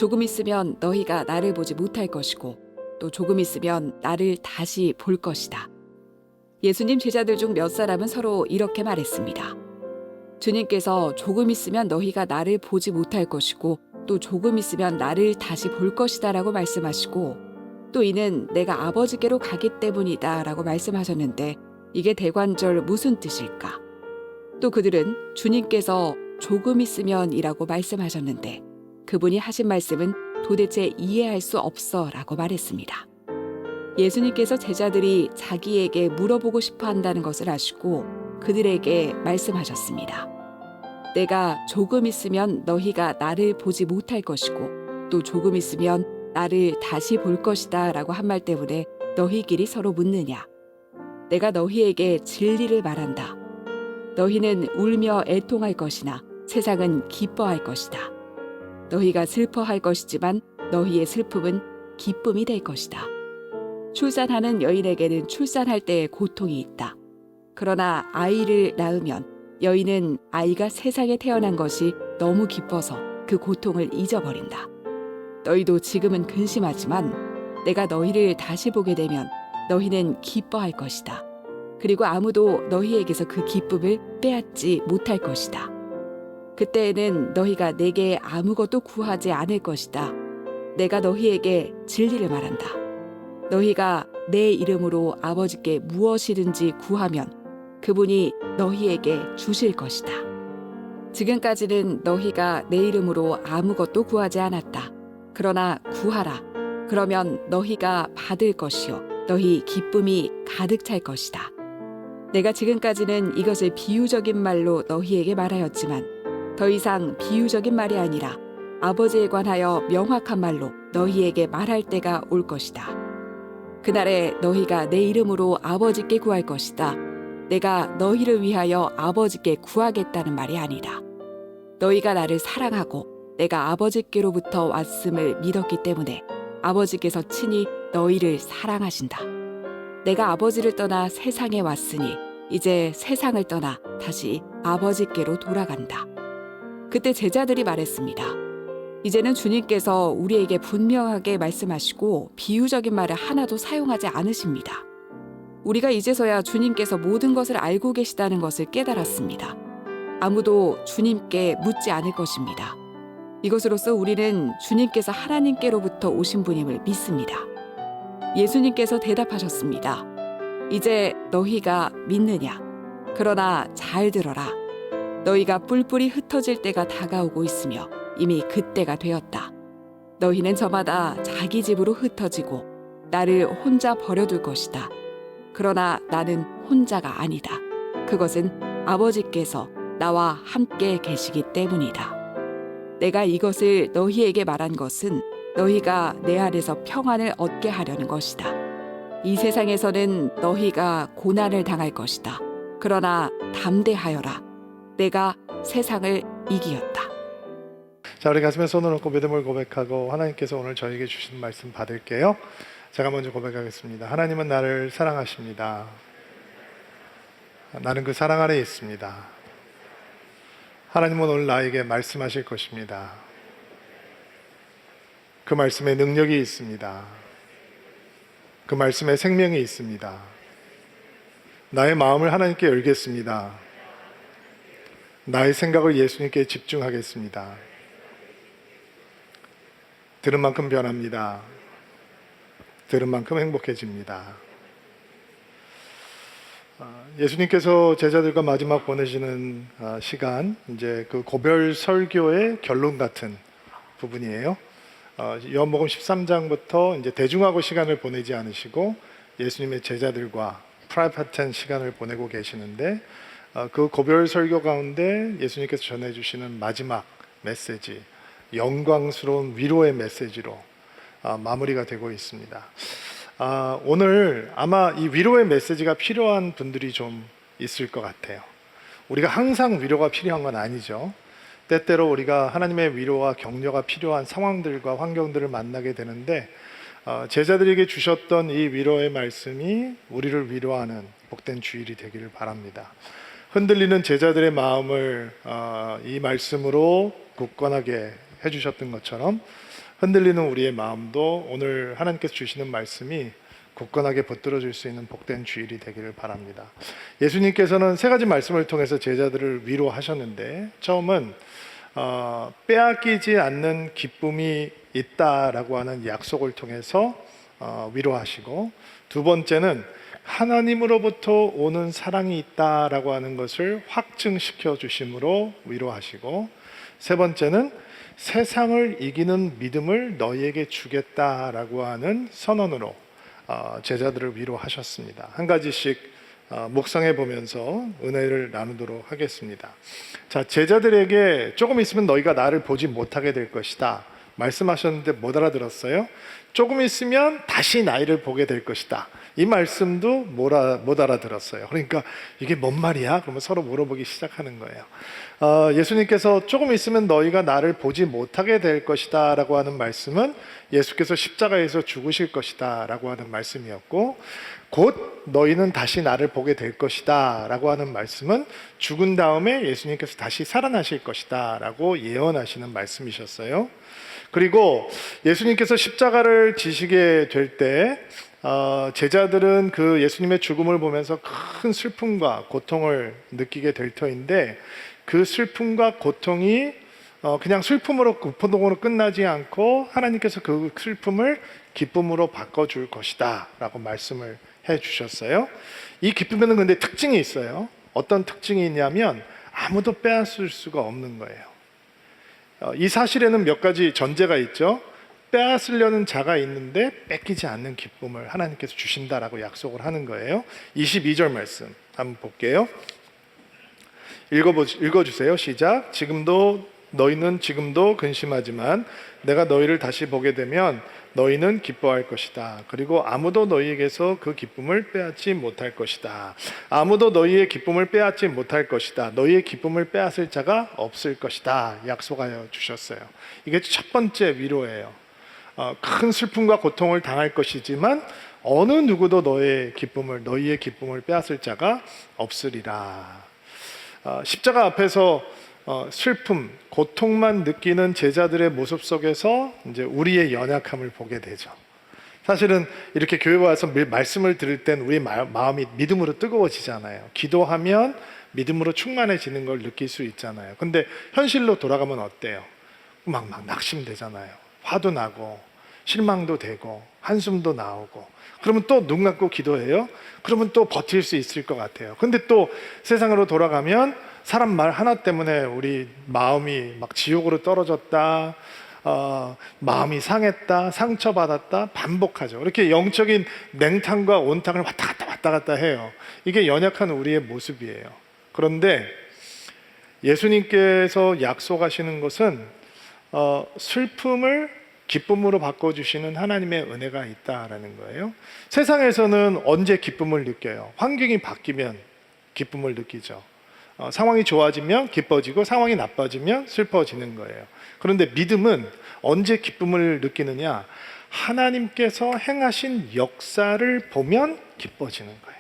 조금 있으면 너희가 나를 보지 못할 것이고 또 조금 있으면 나를 다시 볼 것이다. 예수님 제자들 중 몇 사람은 서로 이렇게 말했습니다. 주님께서 조금 있으면 너희가 나를 보지 못할 것이고 또 조금 있으면 나를 다시 볼 것이다 라고 말씀하시고 또 이는 내가 아버지께로 가기 때문이다 라고 말씀하셨는데 이게 대관절 무슨 뜻일까? 또 그들은 주님께서 조금 있으면 이라고 말씀하셨는데 그분이 하신 말씀은 도대체 이해할 수 없어 라고 말했습니다. 예수님께서 제자들이 자기에게 물어보고 싶어 한다는 것을 아시고 그들에게 말씀하셨습니다. 내가 조금 있으면 너희가 나를 보지 못할 것이고 또 조금 있으면 나를 다시 볼 것이다 라고 한 말 때문에 너희끼리 서로 묻느냐? 내가 너희에게 진리를 말한다. 너희는 울며 애통할 것이나 세상은 기뻐할 것이다. 너희가 슬퍼할 것이지만 너희의 슬픔은 기쁨이 될 것이다. 출산하는 여인에게는 출산할 때의 고통이 있다. 그러나 아이를 낳으면 여인은 아이가 세상에 태어난 것이 너무 기뻐서 그 고통을 잊어버린다. 너희도 지금은 근심하지만 내가 너희를 다시 보게 되면 너희는 기뻐할 것이다. 그리고 아무도 너희에게서 그 기쁨을 빼앗지 못할 것이다. 그때에는 너희가 내게 아무것도 구하지 않을 것이다. 내가 너희에게 진리를 말한다. 너희가 내 이름으로 아버지께 무엇이든지 구하면 그분이 너희에게 주실 것이다. 지금까지는 너희가 내 이름으로 아무것도 구하지 않았다. 그러나 구하라. 그러면 너희가 받을 것이요 너희 기쁨이 가득 찰 것이다. 내가 지금까지는 이것을 비유적인 말로 너희에게 말하였지만 더 이상 비유적인 말이 아니라 아버지에 관하여 명확한 말로 너희에게 말할 때가 올 것이다. 그날에 너희가 내 이름으로 아버지께 구할 것이다. 내가 너희를 위하여 아버지께 구하겠다는 말이 아니다. 너희가 나를 사랑하고 내가 아버지께로부터 왔음을 믿었기 때문에 아버지께서 친히 너희를 사랑하신다. 내가 아버지를 떠나 세상에 왔으니 이제 세상을 떠나 다시 아버지께로 돌아간다. 그때 제자들이 말했습니다. 이제는 주님께서 우리에게 분명하게 말씀하시고 비유적인 말을 하나도 사용하지 않으십니다. 우리가 이제서야 주님께서 모든 것을 알고 계시다는 것을 깨달았습니다. 아무도 주님께 묻지 않을 것입니다. 이것으로써 우리는 주님께서 하나님께로부터 오신 분임을 믿습니다. 예수님께서 대답하셨습니다. 이제 너희가 믿느냐? 그러나 잘 들어라. 너희가 뿔뿔이 흩어질 때가 다가오고 있으며 이미 그때가 되었다. 너희는 저마다 자기 집으로 흩어지고 나를 혼자 버려둘 것이다. 그러나 나는 혼자가 아니다. 그것은 아버지께서 나와 함께 계시기 때문이다. 내가 이것을 너희에게 말한 것은 너희가 내 안에서 평안을 얻게 하려는 것이다. 이 세상에서는 너희가 고난을 당할 것이다. 그러나 담대하여라. 내가 세상을 이기었다. 자, 우리 가슴에 손을 얹고 믿음을 고백하고 하나님께서 오늘 저에게 주신 말씀 받을게요. 제가 먼저 고백하겠습니다. 하나님은 나를 사랑하십니다. 나는 그 사랑 안에 있습니다. 하나님은 오늘 나에게 말씀하실 것입니다. 그 말씀에 능력이 있습니다. 그 말씀에 생명이 있습니다. 나의 마음을 하나님께 열겠습니다. 나의 생각을 예수님께 집중하겠습니다. 들은 만큼 변합니다. 들은 만큼 행복해집니다. 예수님께서 제자들과 마지막 보내시는 시간, 이제 그 고별 설교의 결론 같은 부분이에요. 요한복음 13장부터 이제 대중하고 시간을 보내지 않으시고 예수님의 제자들과 프라이빗한 시간을 보내고 계시는데 그 고별 설교 가운데 예수님께서 전해주시는 마지막 메시지, 영광스러운 위로의 메시지로 마무리가 되고 있습니다. 오늘 아마 이 위로의 메시지가 필요한 분들이 좀 있을 것 같아요. 우리가 항상 위로가 필요한 건 아니죠. 때때로 우리가 하나님의 위로와 격려가 필요한 상황들과 환경들을 만나게 되는데 제자들에게 주셨던 이 위로의 말씀이 우리를 위로하는 복된 주일이 되기를 바랍니다. 흔들리는 제자들의 마음을 이 말씀으로 굳건하게 해주셨던 것처럼 흔들리는 우리의 마음도 오늘 하나님께서 주시는 말씀이 굳건하게 붙들어줄 수 있는 복된 주일이 되기를 바랍니다. 예수님께서는 세 가지 말씀을 통해서 제자들을 위로하셨는데, 처음은 빼앗기지 않는 기쁨이 있다라고 하는 약속을 통해서 위로하시고, 두 번째는 하나님으로부터 오는 사랑이 있다라고 하는 것을 확증시켜 주심으로 위로하시고, 세 번째는 세상을 이기는 믿음을 너희에게 주겠다라고 하는 선언으로 제자들을 위로하셨습니다. 한 가지씩 묵상해 보면서 은혜를 나누도록 하겠습니다. 자, 제자들에게 조금 있으면 너희가 나를 보지 못하게 될 것이다 말씀하셨는데 못 알아들었어요? 조금 있으면 다시 나를 보게 될 것이다, 이 말씀도 못 알아들었어요. 그러니까 이게 뭔 말이야? 그러면 서로 물어보기 시작하는 거예요. 예수님께서 조금 있으면 너희가 나를 보지 못하게 될 것이다 라고 하는 말씀은 예수께서 십자가에서 죽으실 것이다 라고 하는 말씀이었고, 곧 너희는 다시 나를 보게 될 것이다 라고 하는 말씀은 죽은 다음에 예수님께서 다시 살아나실 것이다 라고 예언하시는 말씀이셨어요. 그리고 예수님께서 십자가를 지시게 될 때 제자들은 그 예수님의 죽음을 보면서 큰 슬픔과 고통을 느끼게 될 터인데, 그 슬픔과 고통이 그냥 슬픔으로 고통으로 끝나지 않고 하나님께서 그 슬픔을 기쁨으로 바꿔줄 것이다 라고 말씀을 해주셨어요. 이 기쁨에는 근데 특징이 있어요. 어떤 특징이 있냐면 아무도 빼앗을 수가 없는 거예요. 이 사실에는 몇 가지 전제가 있죠. 빼앗으려는 자가 있는데 뺏기지 않는 기쁨을 하나님께서 주신다라고 약속을 하는 거예요. 22절 말씀 한번 볼게요. 읽어주세요. 시작. 너희는 지금도 근심하지만 내가 너희를 다시 보게 되면 너희는 기뻐할 것이다. 그리고 아무도 너희에게서 그 기쁨을 빼앗지 못할 것이다. 아무도 너희의 기쁨을 빼앗지 못할 것이다. 너희의 기쁨을 빼앗을 자가 없을 것이다. 약속하여 주셨어요. 이게 첫 번째 위로예요. 큰 슬픔과 고통을 당할 것이지만 어느 누구도 너희의 기쁨을 빼앗을 자가 없으리라. 십자가 앞에서 슬픔, 고통만 느끼는 제자들의 모습 속에서 이제 우리의 연약함을 보게 되죠. 사실은 이렇게 교회 와서 말씀을 들을 땐 우리 마음이 믿음으로 뜨거워지잖아요. 기도하면 믿음으로 충만해지는 걸 느낄 수 있잖아요. 근데 현실로 돌아가면 어때요? 막 낙심되잖아요. 화도 나고 실망도 되고 한숨도 나오고, 그러면 또 눈 감고 기도해요? 그러면 또 버틸 수 있을 것 같아요. 근데 또 세상으로 돌아가면 사람 말 하나 때문에 우리 마음이 막 지옥으로 떨어졌다, 마음이 상했다, 상처받았다 반복하죠. 이렇게 영적인 냉탕과 온탕을 왔다 갔다 해요. 이게 연약한 우리의 모습이에요. 그런데 예수님께서 약속하시는 것은 슬픔을 기쁨으로 바꿔주시는 하나님의 은혜가 있다라는 거예요. 세상에서는 언제 기쁨을 느껴요? 환경이 바뀌면 기쁨을 느끼죠. 상황이 좋아지면 기뻐지고 상황이 나빠지면 슬퍼지는 거예요. 그런데 믿음은 언제 기쁨을 느끼느냐? 하나님께서 행하신 역사를 보면 기뻐지는 거예요.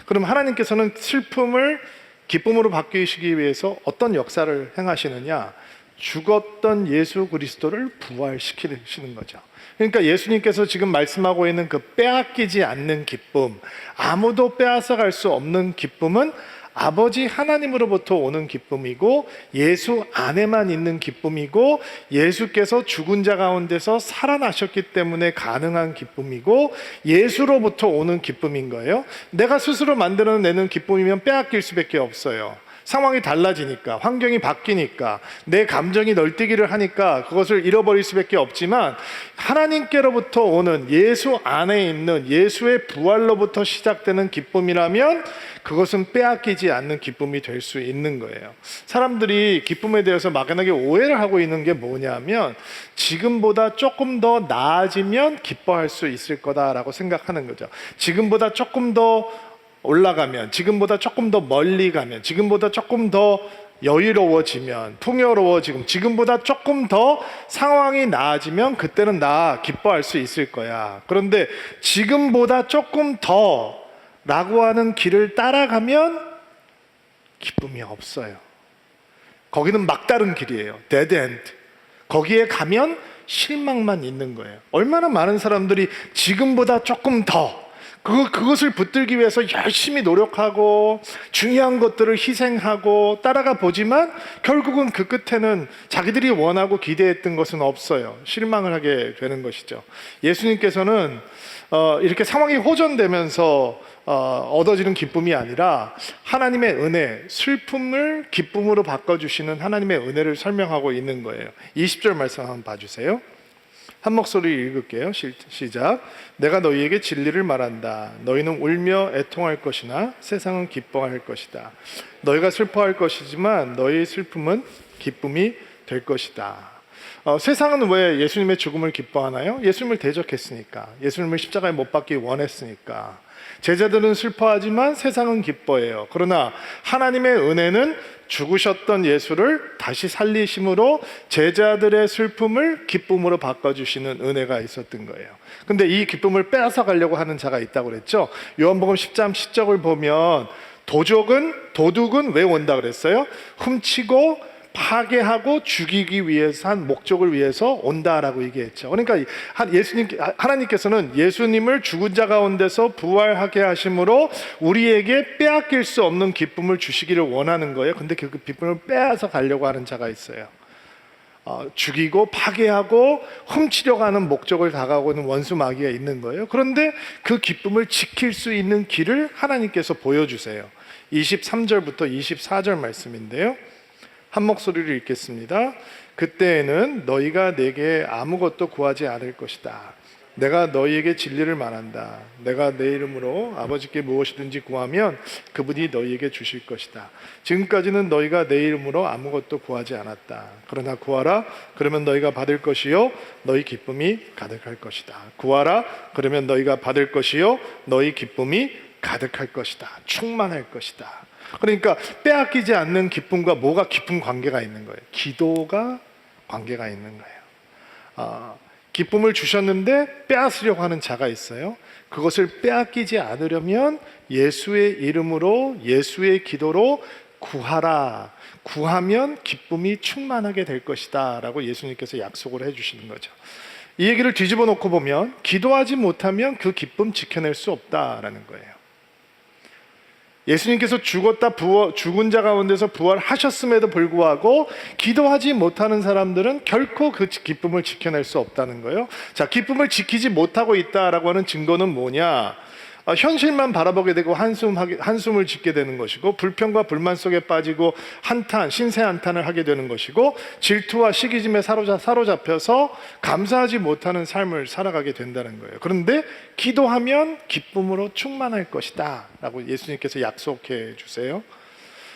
그럼 하나님께서는 슬픔을 기쁨으로 바꾸시기 위해서 어떤 역사를 행하시느냐? 죽었던 예수 그리스도를 부활시키시는 거죠. 그러니까 예수님께서 지금 말씀하고 있는 그 빼앗기지 않는 기쁨, 아무도 빼앗아갈 수 없는 기쁨은 아버지 하나님으로부터 오는 기쁨이고, 예수 안에만 있는 기쁨이고, 예수께서 죽은 자 가운데서 살아나셨기 때문에 가능한 기쁨이고, 예수로부터 오는 기쁨인 거예요. 내가 스스로 만들어내는 기쁨이면 빼앗길 수밖에 없어요. 상황이 달라지니까, 환경이 바뀌니까, 내 감정이 널뛰기를 하니까 그것을 잃어버릴 수밖에 없지만, 하나님께로부터 오는 예수 안에 있는 예수의 부활로부터 시작되는 기쁨이라면 그것은 빼앗기지 않는 기쁨이 될 수 있는 거예요. 사람들이 기쁨에 대해서 막연하게 오해를 하고 있는 게 뭐냐면, 지금보다 조금 더 나아지면 기뻐할 수 있을 거다라고 생각하는 거죠. 지금보다 조금 더 올라가면, 지금보다 조금 더 멀리 가면, 지금보다 조금 더 여유로워지면, 풍요로워지면, 지금보다 조금 더 상황이 나아지면 그때는 나 기뻐할 수 있을 거야. 그런데 지금보다 조금 더 라고 하는 길을 따라가면 기쁨이 없어요. 거기는 막다른 길이에요. 데드 엔드. 거기에 가면 실망만 있는 거예요. 얼마나 많은 사람들이 지금보다 조금 더 그것을 붙들기 위해서 열심히 노력하고 중요한 것들을 희생하고 따라가 보지만 결국은 그 끝에는 자기들이 원하고 기대했던 것은 없어요. 실망을 하게 되는 것이죠. 예수님께서는 이렇게 상황이 호전되면서 얻어지는 기쁨이 아니라 하나님의 은혜, 슬픔을 기쁨으로 바꿔주시는 하나님의 은혜를 설명하고 있는 거예요. 20절 말씀 한번 봐주세요. 한 목소리 읽을게요. 시작. 내가 너희에게 진리를 말한다. 너희는 울며 애통할 것이나 세상은 기뻐할 것이다. 너희가 슬퍼할 것이지만 너희의 슬픔은 기쁨이 될 것이다. 세상은 왜 예수님의 죽음을 기뻐하나요? 예수님을 대적했으니까, 예수님을 십자가에 못 박기 원했으니까. 제자들은 슬퍼하지만 세상은 기뻐해요. 그러나 하나님의 은혜는 죽으셨던 예수를 다시 살리심으로 제자들의 슬픔을 기쁨으로 바꿔주시는 은혜가 있었던 거예요. 근데 이 기쁨을 빼앗아 가려고 하는 자가 있다고 그랬죠. 요한복음 10장 10절을 보면 도둑은 왜 온다 그랬어요? 훔치고 파괴하고 죽이기 위해서 한 목적을 위해서 온다라고 얘기했죠. 그러니까 하나님께서는 예수님을 죽은 자 가운데서 부활하게 하심으로 우리에게 빼앗길 수 없는 기쁨을 주시기를 원하는 거예요. 근데 그 기쁨을 빼앗아 가려고 하는 자가 있어요. 죽이고 파괴하고 훔치려고 하는 목적을 다가오는 원수 마귀가 있는 거예요. 그런데 그 기쁨을 지킬 수 있는 길을 하나님께서 보여주세요. 23절부터 24절 말씀인데요, 한 목소리를 읽겠습니다. 그때에는 너희가 내게 아무것도 구하지 않을 것이다. 내가 너희에게 진리를 말한다. 내가 내 이름으로 아버지께 무엇이든지 구하면 그분이 너희에게 주실 것이다. 지금까지는 너희가 내 이름으로 아무것도 구하지 않았다. 그러나 구하라. 그러면 너희가 받을 것이요 너희 기쁨이 가득할 것이다. 구하라. 그러면 너희가 받을 것이요 너희 기쁨이 가득할 것이다. 충만할 것이다. 그러니까 빼앗기지 않는 기쁨과 뭐가 깊은 관계가 있는 거예요? 기도가 관계가 있는 거예요. 기쁨을 주셨는데 빼앗으려고 하는 자가 있어요. 그것을 빼앗기지 않으려면 예수의 이름으로, 예수의 기도로 구하라. 구하면 기쁨이 충만하게 될 것이다 라고 예수님께서 약속을 해주시는 거죠. 이 얘기를 뒤집어 놓고 보면 기도하지 못하면 그 기쁨 지켜낼 수 없다라는 거예요. 예수님께서 죽은 자 가운데서 부활하셨음에도 불구하고 기도하지 못하는 사람들은 결코 그 기쁨을 지켜낼 수 없다는 거예요. 자, 기쁨을 지키지 못하고 있다라고 하는 증거는 뭐냐? 현실만 바라보게 되고 한숨을 짓게 되는 것이고, 불평과 불만 속에 빠지고 신세 한탄을 하게 되는 것이고, 질투와 시기심에 사로잡혀서 감사하지 못하는 삶을 살아가게 된다는 거예요. 그런데 기도하면 기쁨으로 충만할 것이다 라고 예수님께서 약속해 주세요.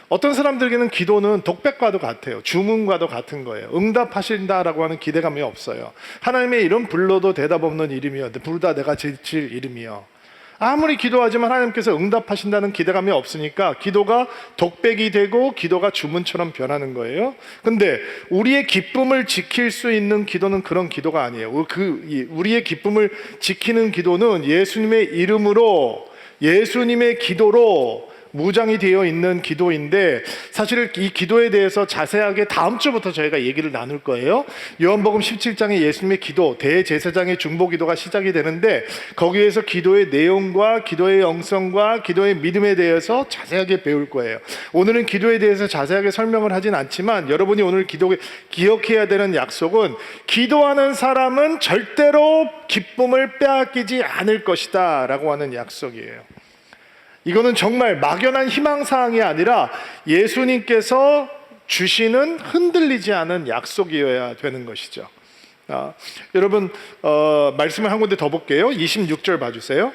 어떤 사람들에게는 기도는 독백과도 같아요. 주문과도 같은 거예요. 응답하신다라고 하는 기대감이 없어요. 하나님의 이름 불러도 대답 없는 이름이요, 부르다 내가 지칠 이름이요. 아무리 기도하지만 하나님께서 응답하신다는 기대감이 없으니까 기도가 독백이 되고 기도가 주문처럼 변하는 거예요. 근데 우리의 기쁨을 지킬 수 있는 기도는 그런 기도가 아니에요. 우리의 기쁨을 지키는 기도는 예수님의 이름으로, 예수님의 기도로 무장이 되어 있는 기도인데, 사실 이 기도에 대해서 자세하게 다음 주부터 저희가 얘기를 나눌 거예요. 요한복음 17장에 예수님의 기도, 대제사장의 중보 기도가 시작이 되는데, 거기에서 기도의 내용과 기도의 영성과 기도의 믿음에 대해서 자세하게 배울 거예요. 오늘은 기도에 대해서 자세하게 설명을 하진 않지만, 여러분이 오늘 기억해야 되는 약속은, 기도하는 사람은 절대로 기쁨을 빼앗기지 않을 것이다 라고 하는 약속이에요. 이거는 정말 막연한 희망사항이 아니라 예수님께서 주시는 흔들리지 않은 약속이어야 되는 것이죠. 여러분, 말씀을 한 군데 더 볼게요. 26절 봐주세요.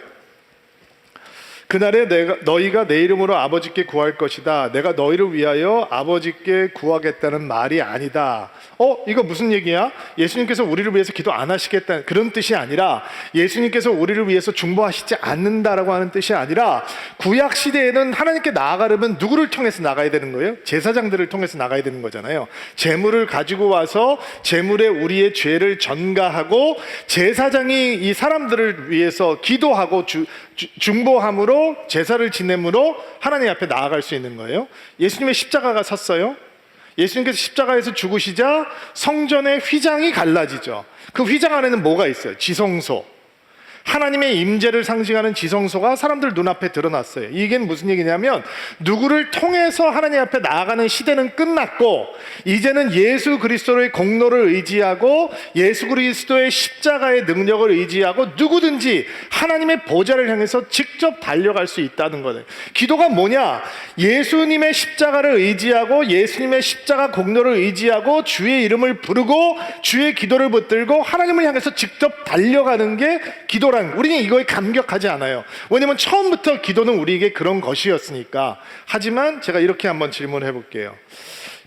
그날에 너희가 내 이름으로 아버지께 구할 것이다. 내가 너희를 위하여 아버지께 구하겠다는 말이 아니다. 이거 무슨 얘기야? 예수님께서 우리를 위해서 기도 안 하시겠다는 그런 뜻이 아니라, 예수님께서 우리를 위해서 중보하시지 않는다라고 하는 뜻이 아니라, 구약 시대에는 하나님께 나아가려면 누구를 통해서 나가야 되는 거예요? 제사장들을 통해서 나가야 되는 거잖아요. 제물을 가지고 와서 제물에 우리의 죄를 전가하고, 제사장이 이 사람들을 위해서 기도하고 중보함으로 제사를 지냄으로 하나님 앞에 나아갈 수 있는 거예요. 예수님의 십자가가 섰어요. 예수님께서 십자가에서 죽으시자 성전의 휘장이 갈라지죠. 그 휘장 안에는 뭐가 있어요? 지성소. 하나님의 임재를 상징하는 지성소가 사람들 눈앞에 드러났어요. 이게 무슨 얘기냐면 누구를 통해서 하나님 앞에 나아가는 시대는 끝났고 이제는 예수 그리스도의 공로를 의지하고 예수 그리스도의 십자가의 능력을 의지하고 누구든지 하나님의 보좌를 향해서 직접 달려갈 수 있다는 거예요. 기도가 뭐냐? 예수님의 십자가를 의지하고 예수님의 십자가 공로를 의지하고 주의 이름을 부르고 주의 기도를 붙들고 하나님을 향해서 직접 달려가는 게 기도라는 거예요. 우리는 이거에 감격하지 않아요. 왜냐면 처음부터 기도는 우리에게 그런 것이었으니까. 하지만 제가 이렇게 한번 질문해 볼게요.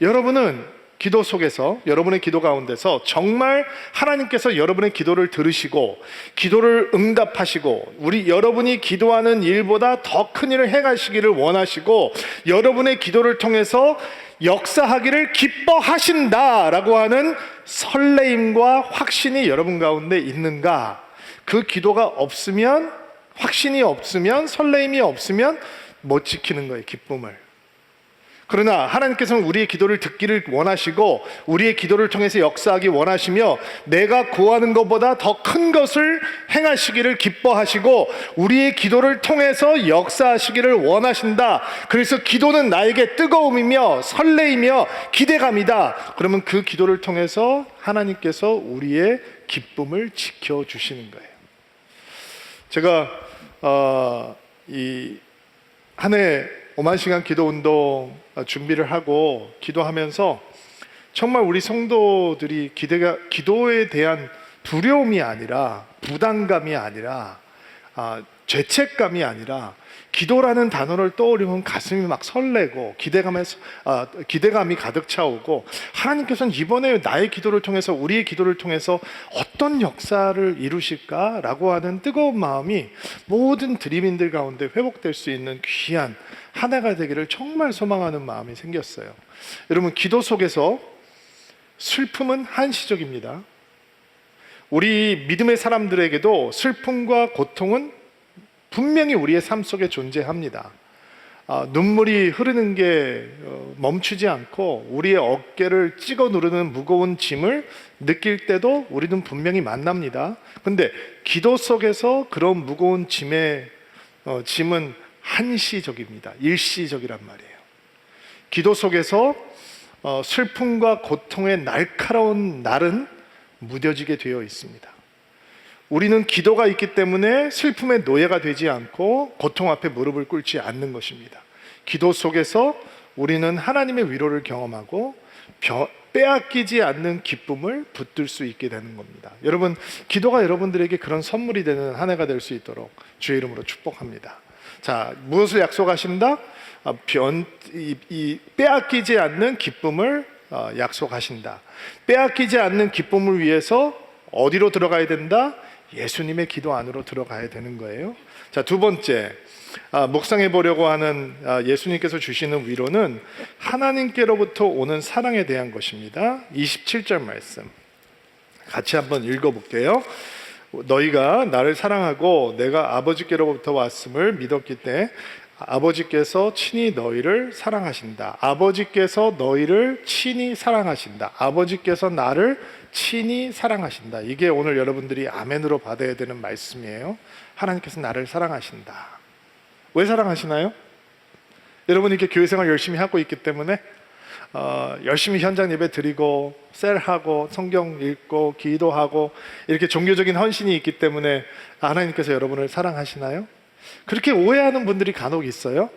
여러분은 기도 속에서, 여러분의 기도 가운데서 정말 하나님께서 여러분의 기도를 들으시고 기도를 응답하시고 여러분이 기도하는 일보다 더 큰 일을 행하시기를 원하시고 여러분의 기도를 통해서 역사하기를 기뻐하신다라고 하는 설레임과 확신이 여러분 가운데 있는가? 그 기도가 없으면, 확신이 없으면, 설레임이 없으면 못 지키는 거예요, 기쁨을. 그러나 하나님께서는 우리의 기도를 듣기를 원하시고 우리의 기도를 통해서 역사하기 원하시며 내가 구하는 것보다 더 큰 것을 행하시기를 기뻐하시고 우리의 기도를 통해서 역사하시기를 원하신다. 그래서 기도는 나에게 뜨거움이며 설레이며 기대감이다. 그러면 그 기도를 통해서 하나님께서 우리의 기쁨을 지켜주시는 거예요. 제가 이 한 해 5만 시간 기도 운동 준비를 하고 기도하면서 정말 우리 성도들이 기도에 대한 두려움이 아니라 부담감이 아니라 죄책감이 아니라 기도라는 단어를 떠올리면 가슴이 막 설레고 기대감이 가득 차오고 하나님께서는 이번에 나의 기도를 통해서 우리의 기도를 통해서 어떤 역사를 이루실까라고 하는 뜨거운 마음이 모든 드림인들 가운데 회복될 수 있는 귀한 한 해가 되기를 정말 소망하는 마음이 생겼어요. 여러분, 기도 속에서 슬픔은 한시적입니다. 우리 믿음의 사람들에게도 슬픔과 고통은 분명히 우리의 삶 속에 존재합니다. 눈물이 흐르는 게 멈추지 않고 우리의 어깨를 찍어 누르는 무거운 짐을 느낄 때도 우리는 분명히 만납니다. 근데 기도 속에서 그런 무거운 짐은 한시적입니다. 일시적이란 말이에요. 기도 속에서 슬픔과 고통의 날카로운 날은 무뎌지게 되어 있습니다. 우리는 기도가 있기 때문에 슬픔의 노예가 되지 않고 고통 앞에 무릎을 꿇지 않는 것입니다. 기도 속에서 우리는 하나님의 위로를 경험하고 빼앗기지 않는 기쁨을 붙들 수 있게 되는 겁니다. 여러분, 기도가 여러분들에게 그런 선물이 되는 한 해가 될 수 있도록 주의 이름으로 축복합니다. 자, 무엇을 약속하신다? 빼앗기지 않는 기쁨을 약속하신다. 빼앗기지 않는 기쁨을 위해서 어디로 들어가야 된다? 예수님의 기도 안으로 들어가야 되는 거예요. 자, 두 번째, 묵상해 보려고 하는 예수님께서 주시는 위로는 하나님께로부터 오는 사랑에 대한 것입니다. 27절 말씀 같이 한번 읽어볼게요. 너희가 나를 사랑하고 내가 아버지께로부터 왔음을 믿었기 때문에 아버지께서 친히 너희를 사랑하신다. 아버지께서 너희를 친히 사랑하신다. 아버지께서 나를 친히 사랑하신다. 이게 오늘 여러분들이 아멘으로 받아야 되는 말씀이에요. 하나님께서 나를 사랑하신다. 왜 사랑하시나요? 여러분이 이렇게 교회생활 열심히 하고 있기 때문에 열심히 현장 예배 드리고 셀하고 성경 읽고 기도하고 이렇게 종교적인 헌신이 있기 때문에 하나님께서 여러분을 사랑하시나요? 그렇게 오해하는 분들이 간혹 있어요.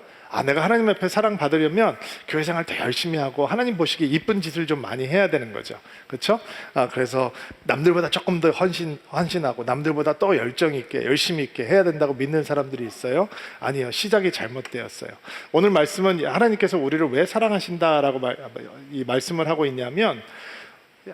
내가 하나님 앞에 사랑받으려면 교회 생활 더 열심히 하고 하나님 보시기에 이쁜 짓을 좀 많이 해야 되는 거죠. 그렇죠? 그래서 남들보다 조금 더 헌신하고 남들보다 또 열정 있게 열심히 있게 해야 된다고 믿는 사람들이 있어요. 아니요, 시작이 잘못되었어요. 오늘 말씀은 하나님께서 우리를 왜 사랑하신다라고 이 말씀을 하고 있냐면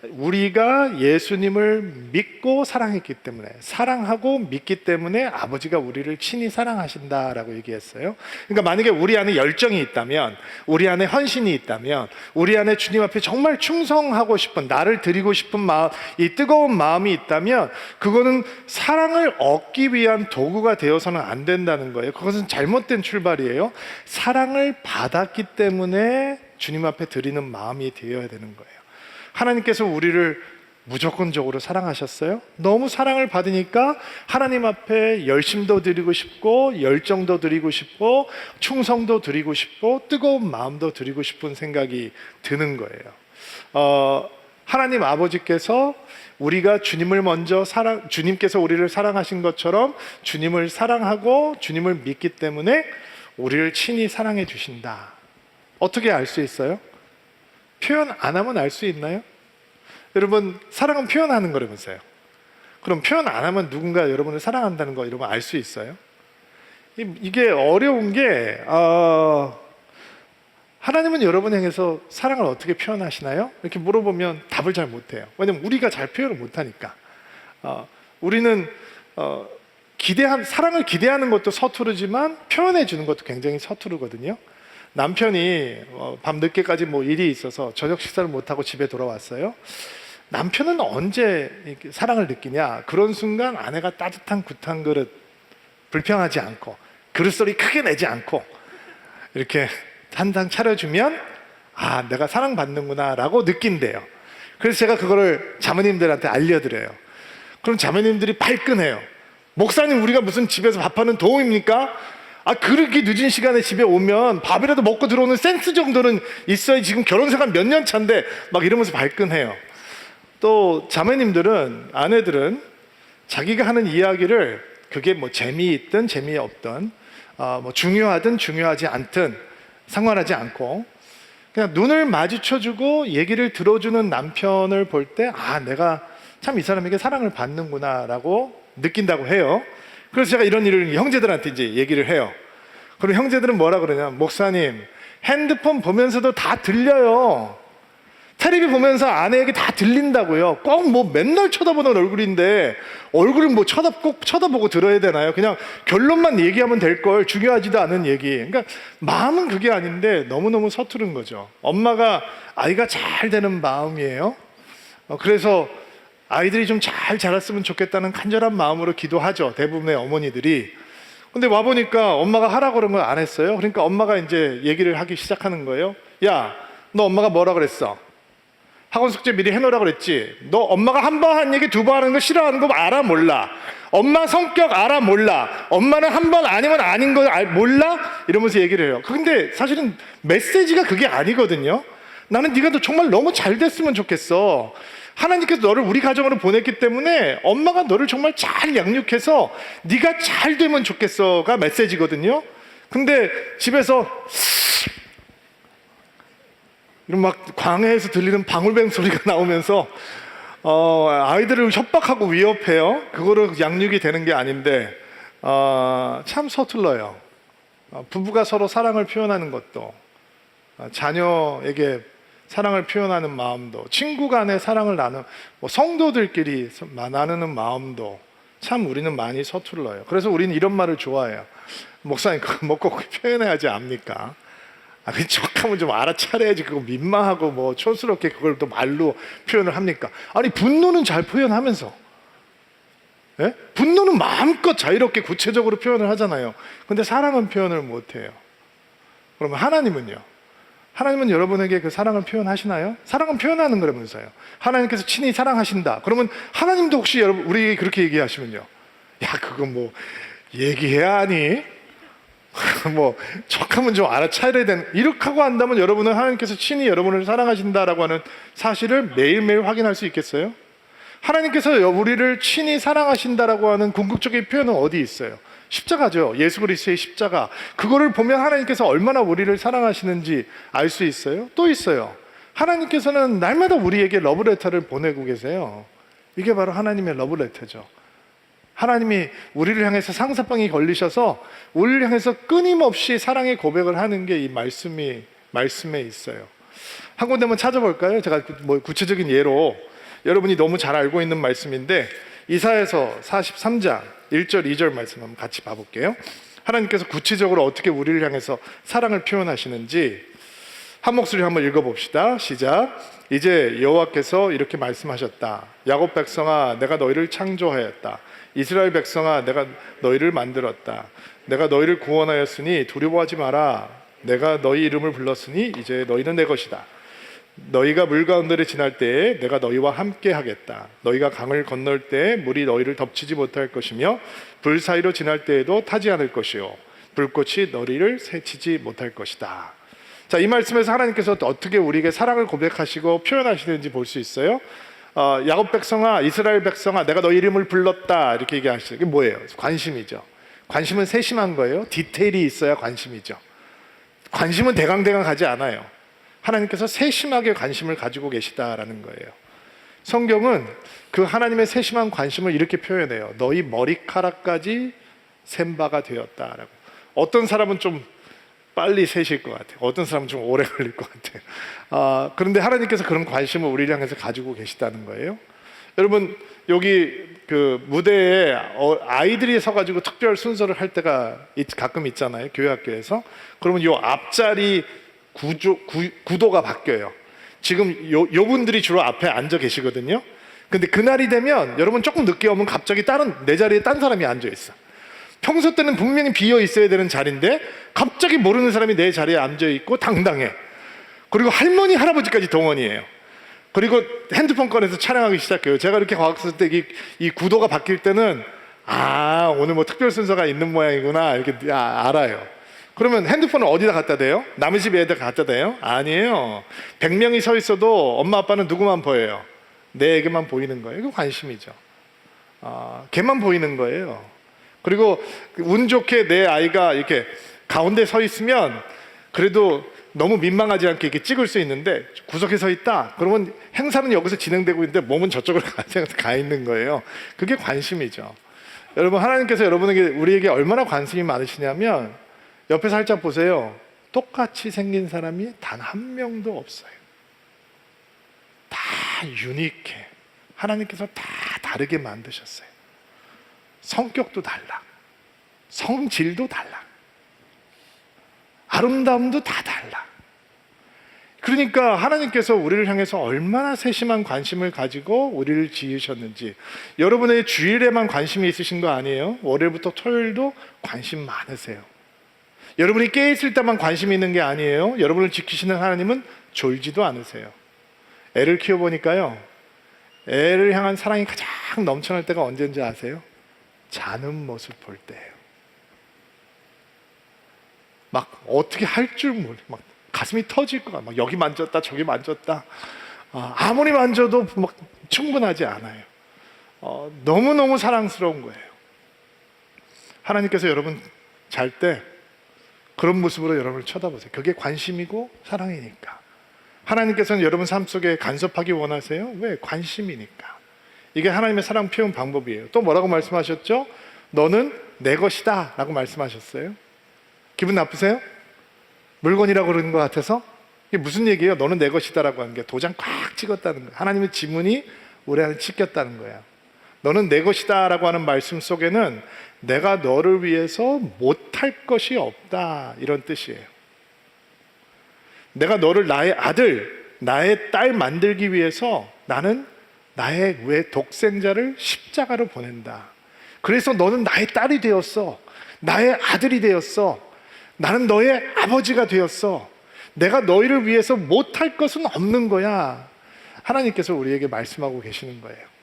우리가 예수님을 믿고 사랑했기 때문에, 사랑하고 믿기 때문에 아버지가 우리를 친히 사랑하신다라고 얘기했어요. 그러니까 만약에 우리 안에 열정이 있다면, 우리 안에 헌신이 있다면, 우리 안에 주님 앞에 정말 충성하고 싶은, 나를 드리고 싶은 마음, 이 뜨거운 마음이 있다면 그거는 사랑을 얻기 위한 도구가 되어서는 안 된다는 거예요. 그것은 잘못된 출발이에요. 사랑을 받았기 때문에 주님 앞에 드리는 마음이 되어야 되는 거예요. 하나님께서 우리를 무조건적으로 사랑하셨어요. 너무 사랑을 받으니까 하나님 앞에 열심도 드리고 싶고 열정도 드리고 싶고 충성도 드리고 싶고 뜨거운 마음도 드리고 싶은 생각이 드는 거예요. 하나님 아버지께서 우리가 주님을 먼저 주님께서 우리를 사랑하신 것처럼 주님을 사랑하고 주님을 믿기 때문에 우리를 친히 사랑해 주신다. 어떻게 알 수 있어요? 표현 안 하면 알 수 있나요? 여러분, 사랑은 표현하는 거라면서요. 그럼 표현 안 하면 누군가 여러분을 사랑한다는 거 여러분 알 수 있어요? 이게 어려운 게 하나님은 여러분 향해서 사랑을 어떻게 표현하시나요? 이렇게 물어보면 답을 잘 못해요. 왜냐면 우리가 잘 표현을 못하니까. 우리는 사랑을 기대하는 것도 서투르지만 표현해 주는 것도 굉장히 서투르거든요. 남편이 밤 늦게까지 뭐 일이 있어서 저녁 식사를 못하고 집에 돌아왔어요. 남편은 언제 사랑을 느끼냐? 그런 순간 아내가 따뜻한 굿한 그릇, 불평하지 않고 그릇소리 크게 내지 않고 이렇게 한 상 차려주면 아, 내가 사랑받는구나 라고 느낀대요. 그래서 제가 그거를 자매님들한테 알려드려요. 그럼 자매님들이 발끈해요. 목사님, 우리가 무슨 집에서 밥하는 도움입니까? 그렇게 늦은 시간에 집에 오면 밥이라도 먹고 들어오는 센스 정도는 있어야 지금 결혼 생활 몇 년 차인데 막 이러면서 발끈해요. 또 자매님들은, 아내들은 자기가 하는 이야기를 그게 뭐 재미있든 재미없든 뭐 중요하든 중요하지 않든 상관하지 않고 그냥 눈을 마주쳐주고 얘기를 들어주는 남편을 볼 때 내가 참 이 사람에게 사랑을 받는구나 라고 느낀다고 해요. 그래서 제가 이런 일을 형제들한테 이제 얘기를 해요. 그럼 형제들은 뭐라 그러냐? 목사님, 핸드폰 보면서도 다 들려요. 텔레비 보면서 아내에게 다 들린다고요. 꼭 뭐 맨날 쳐다보는 얼굴인데 얼굴을 뭐 꼭 쳐다보고 들어야 되나요? 그냥 결론만 얘기하면 될 걸, 중요하지도 않은 얘기. 그러니까 마음은 그게 아닌데 너무너무 서투른 거죠. 엄마가 아이가 잘 되는 마음이에요. 그래서 아이들이 좀 잘 자랐으면 좋겠다는 간절한 마음으로 기도하죠. 대부분의 어머니들이. 근데 와보니까 엄마가 하라고 그런 걸 안 했어요. 그러니까 엄마가 이제 얘기를 하기 시작하는 거예요. 야, 너 엄마가 뭐라 그랬어? 학원 숙제 미리 해놓으라 그랬지? 너 엄마가 한 번 한 얘기 두 번 하는 거 싫어하는 거 알아 몰라? 엄마 성격 알아 몰라? 엄마는 한 번 아니면 아닌 거 몰라? 이러면서 얘기를 해요. 근데 사실은 메시지가 그게 아니거든요. 나는 네가 정말 너무 잘 됐으면 좋겠어. 하나님께서 너를 우리 가정으로 보냈기 때문에 엄마가 너를 정말 잘 양육해서 네가 잘 되면 좋겠어가 메시지거든요. 근데 집에서 이런 막 광야에서 들리는 방울뱀 소리가 나오면서 아이들을 협박하고 위협해요. 그거로 양육이 되는 게 아닌데 참 서툴러요. 부부가 서로 사랑을 표현하는 것도, 자녀에게 사랑을 표현하는 마음도, 친구 간의 사랑을 성도들끼리 나누는 마음도 참 우리는 많이 서툴러요. 그래서 우리는 이런 말을 좋아해요. 목사님, 그거 뭐 꼭 표현해야지 압니까? 그 척하면 좀 알아차려야지. 그거 민망하고 뭐 촌스럽게 그걸 또 말로 표현을 합니까? 아니, 분노는 잘 표현하면서, 예? 분노는 마음껏 자유롭게 구체적으로 표현을 하잖아요. 근데 사랑은 표현을 못해요. 그러면 하나님은요? 하나님은 여러분에게 그 사랑을 표현하시나요? 사랑은 표현하는 거라면서요. 하나님께서 친히 사랑하신다. 그러면 하나님도 혹시 우리 그렇게 얘기하시면요, 야, 그거 뭐 얘기해야 하니? 뭐 척하면 좀 알아차려야 되는, 이렇게 하고 한다면 여러분은 하나님께서 친히 여러분을 사랑하신다라고 하는 사실을 매일매일 확인할 수 있겠어요? 하나님께서 우리를 친히 사랑하신다라고 하는 궁극적인 표현은 어디 있어요? 십자가죠. 예수 그리스도의 십자가. 그거를 보면 하나님께서 얼마나 우리를 사랑하시는지 알 수 있어요. 또 있어요. 하나님께서는 날마다 우리에게 러브레터를 보내고 계세요. 이게 바로 하나님의 러브레터죠. 하나님이 우리를 향해서 상사병이 걸리셔서 우리를 향해서 끊임없이 사랑의 고백을 하는 게 이 말씀에 있어요. 한 군데만 찾아볼까요? 제가 뭐 구체적인 예로, 여러분이 너무 잘 알고 있는 말씀인데 이사야서 43장 1절 2절 말씀 한번 같이 봐볼게요. 하나님께서 구체적으로 어떻게 우리를 향해서 사랑을 표현하시는지 한 목소리 한번 읽어봅시다. 시작. 이제 여호와께서 이렇게 말씀하셨다. 야곱 백성아, 내가 너희를 창조하였다. 이스라엘 백성아, 내가 너희를 만들었다. 내가 너희를 구원하였으니 두려워하지 마라. 내가 너희 이름을 불렀으니 이제 너희는 내 것이다. 너희가 물 가운데를 지날 때에 내가 너희와 함께 하겠다. 너희가 강을 건널 때에 물이 너희를 덮치지 못할 것이며 불 사이로 지날 때에도 타지 않을 것이요 불꽃이 너희를 새치지 못할 것이다. 자, 이 말씀에서 하나님께서 어떻게 우리에게 사랑을 고백하시고 표현하시는지 볼 수 있어요. 야곱 백성아, 이스라엘 백성아, 내가 너희 이름을 불렀다, 이렇게 얘기하시죠. 이게 뭐예요? 관심이죠. 관심은 세심한 거예요. 디테일이 있어야 관심이죠. 관심은 대강대강 가지 않아요. 하나님께서 세심하게 관심을 가지고 계시다라는 거예요. 성경은 그 하나님의 세심한 관심을 이렇게 표현해요. 너희 머리카락까지 샘 바가 되었다라고. 어떤 사람은 좀 빨리 세실 것 같아요. 어떤 사람은 좀 오래 걸릴 것 같아요. 그런데 하나님께서 그런 관심을 우리를 향해서 가지고 계시다는 거예요. 여러분, 여기 그 무대에 아이들이 서가지고 특별 순서를 할 때가 가끔 있잖아요. 교회 학교에서. 그러면 요 앞자리 구도가 바뀌어요. 지금 요 분들이 주로 앞에 앉아 계시거든요. 근데 그날이 되면 여러분 조금 늦게 오면 갑자기 내 자리에 딴 사람이 앉아 있어. 평소 때는 분명히 비어 있어야 되는 자리인데 갑자기 모르는 사람이 내 자리에 앉아 있고 당당해. 그리고 할머니 할아버지까지 동원이에요. 그리고 핸드폰 꺼내서 촬영하기 시작해요. 제가 이렇게 과학했을 때 이 구도가 바뀔 때는 오늘 뭐 특별 순서가 있는 모양이구나 이렇게 알아요. 그러면 핸드폰을 어디다 갖다 대요? 남의 집 애들 갖다 대요? 아니에요. 100명이 서 있어도 엄마 아빠는 누구만 보여요? 내에게만 보이는 거예요. 이거 관심이죠. 걔만 보이는 거예요. 그리고 운 좋게 내 아이가 이렇게 가운데 서 있으면 그래도 너무 민망하지 않게 이렇게 찍을 수 있는데 구석에 서 있다? 그러면 행사는 여기서 진행되고 있는데 몸은 저쪽으로 가 있는 거예요. 그게 관심이죠. 여러분, 하나님께서 우리에게 얼마나 관심이 많으시냐면 옆에 살짝 보세요. 똑같이 생긴 사람이 단 한 명도 없어요. 다 유니크해. 하나님께서 다 다르게 만드셨어요. 성격도 달라. 성질도 달라. 아름다움도 다 달라. 그러니까 하나님께서 우리를 향해서 얼마나 세심한 관심을 가지고 우리를 지으셨는지. 여러분의 주일에만 관심이 있으신 거 아니에요? 월요일부터 토요일도 관심 많으세요. 여러분이 깨있을 때만 관심이 있는 게 아니에요. 여러분을 지키시는 하나님은 졸지도 않으세요. 애를 키워보니까요, 애를 향한 사랑이 가장 넘쳐날 때가 언제인지 아세요? 자는 모습 볼 때예요. 막 어떻게 할 줄 모르, 막 가슴이 터질 것 같아. 막 여기 만졌다 저기 만졌다. 아무리 만져도 막 충분하지 않아요. 너무너무 사랑스러운 거예요. 하나님께서 여러분 잘 때 그런 모습으로 여러분을 쳐다보세요. 그게 관심이고 사랑이니까. 하나님께서는 여러분 삶 속에 간섭하기 원하세요? 왜? 관심이니까. 이게 하나님의 사랑 표현 방법이에요. 또 뭐라고 말씀하셨죠? 너는 내 것이다 라고 말씀하셨어요. 기분 나쁘세요? 물건이라고 그러는 것 같아서? 이게 무슨 얘기예요? 너는 내 것이다 라고 하는 게 도장 꽉 찍었다는 거예요. 하나님의 지문이 우리 안에 찍혔다는 거예요. 너는 내 것이다 라고 하는 말씀 속에는 내가 너를 위해서 못할 것이 없다 이런 뜻이에요. 내가 너를 나의 아들, 나의 딸 만들기 위해서 나는 나의 외 독생자를 십자가로 보낸다. 그래서 너는 나의 딸이 되었어. 나의 아들이 되었어. 나는 너의 아버지가 되었어. 내가 너희를 위해서 못할 것은 없는 거야. 하나님께서 우리에게 말씀하고 계시는 거예요.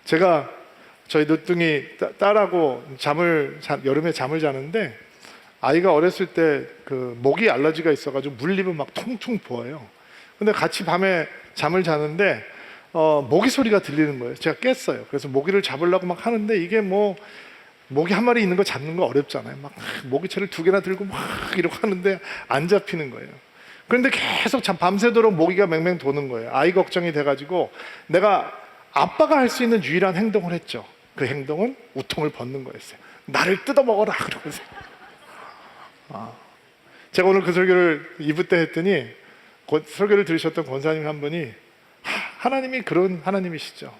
제가 저희 늦둥이 딸하고 여름에 잠을 자는데 아이가 어렸을 때 그 모기 알러지가 있어가지고 물리면 막 통통 부어요. 근데 같이 밤에 잠을 자는데 모기 소리가 들리는 거예요. 제가 깼어요. 그래서 모기를 잡으려고 막 하는데 이게 뭐 모기 한 마리 있는 거 잡는 거 어렵잖아요. 막 모기채를 2개나 들고 막 이러고 하는데 안 잡히는 거예요. 그런데 계속 밤새도록 모기가 맹맹 도는 거예요. 아이 걱정이 돼가지고 내가 아빠가 할 수 있는 유일한 행동을 했죠. 그 행동은 우통을 벗는 거였어요. 나를 뜯어먹어라 그러면서. 제가 오늘 그 설교를 2부 때 했더니 설교를 들으셨던 권사님 한 분이 하나님이 그런 하나님이시죠.